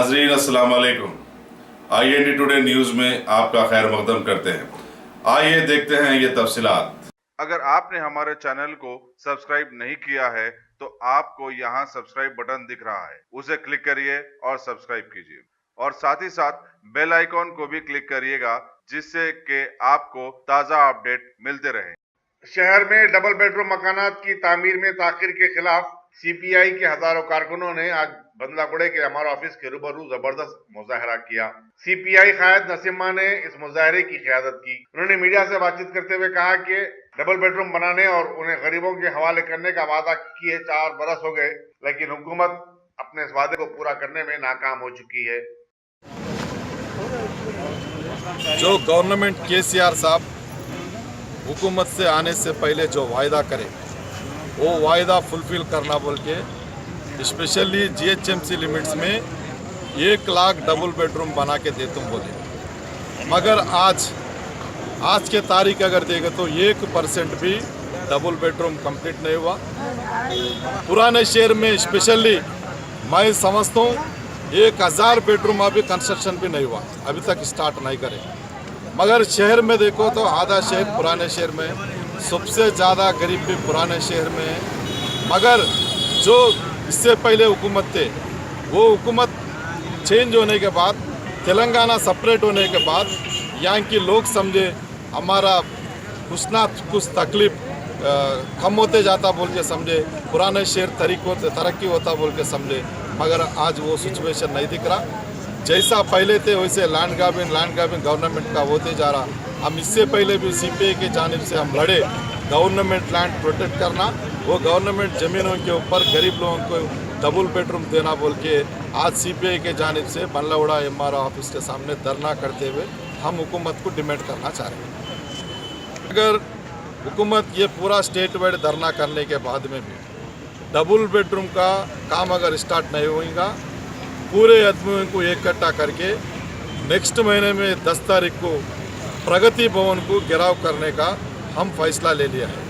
नाजरीन अस्सलाम वालेकुम। IND टुडे न्यूज में आपका खैर मकदम करते हैं। आइए देखते हैं ये तफसीलात। अगर आपने हमारे चैनल को सब्सक्राइब नहीं किया है तो आपको यहाँ सब्सक्राइब बटन दिख रहा है, उसे क्लिक करिए और सब्सक्राइब कीजिए और साथ ही साथ बेल आइकॉन को भी क्लिक करिएगा, जिससे कि आपको ताज़ा अपडेट मिलते रहे। शहर में डबल बेडरूम मकानात की तामीर में ताखिर के खिलाफ CPI के हजारों कारकुनों ने आज बंदलागुड़े के हमारे ऑफिस के रूबरू जबरदस्त मुजाहरा किया। CPI कायद नसीमा ने इस मुजाहरे की क़यादत की। उन्होंने मीडिया से बातचीत करते हुए कहा कि डबल बेडरूम बनाने और उन्हें गरीबों के हवाले करने का वादा किए 4 बरस हो गए, लेकिन हुकूमत अपने इस वादे को पूरा करने में नाकाम हो चुकी है। जो गवर्नमेंट KCR साहब हुकूमत से आने से पहले जो वायदा करे वो वायदा फुलफिल करना बोल के स्पेशली GHMC लिमिट्स में 1 लाख डबल बेडरूम बना के दे तुम बोले, मगर आज के तारीख अगर देखे तो 1% भी डबल बेडरूम कंप्लीट नहीं हुआ। पुराने शहर में स्पेशली मैं समझता हूँ 1000 बेडरूम अभी कंस्ट्रक्शन भी नहीं हुआ, अभी तक स्टार्ट नहीं करे। मगर शहर में देखो तो आधा शहर पुराने शहर में, सबसे ज़्यादा गरीब भी पुराने शहर में है। मगर जो इससे पहले हुकूमत थे वो हुकूमत चेंज होने के बाद, तेलंगाना सेपरेट होने के बाद यहाँ के लोग समझे हमारा कुछ ना कुछ तकलीफ कम होते जाता बोल के समझे, पुराने शहर तरक्की होता बोल के समझे। मगर आज वो सिचुएशन नहीं दिख रहा। जैसा पहले थे वैसे लैंड ग्राबिंग गवर्नमेंट का होते जा रहा। हम इससे पहले भी CPI के जानिब से हम लड़े गवर्नमेंट लैंड प्रोटेक्ट करना, वो गवर्नमेंट ज़मीनों के ऊपर गरीब लोगों को डबल बेडरूम देना बोल के आज CPI के जानिब से बंदलागुड़ा MRO ऑफिस के सामने धरना करते हुए हम हुकूमत को डिमांड करना चाह रहे हैं। अगर हुकूमत ये पूरा स्टेट वाइड धरना करने के बाद में भी डबल बेडरूम का काम अगर स्टार्ट नहीं होगा, पूरे आदमियों को इकट्ठा करके नेक्स्ट महीने में 10 तारीख को प्रगति भवन को घेराव करने का हम फैसला ले लिया है।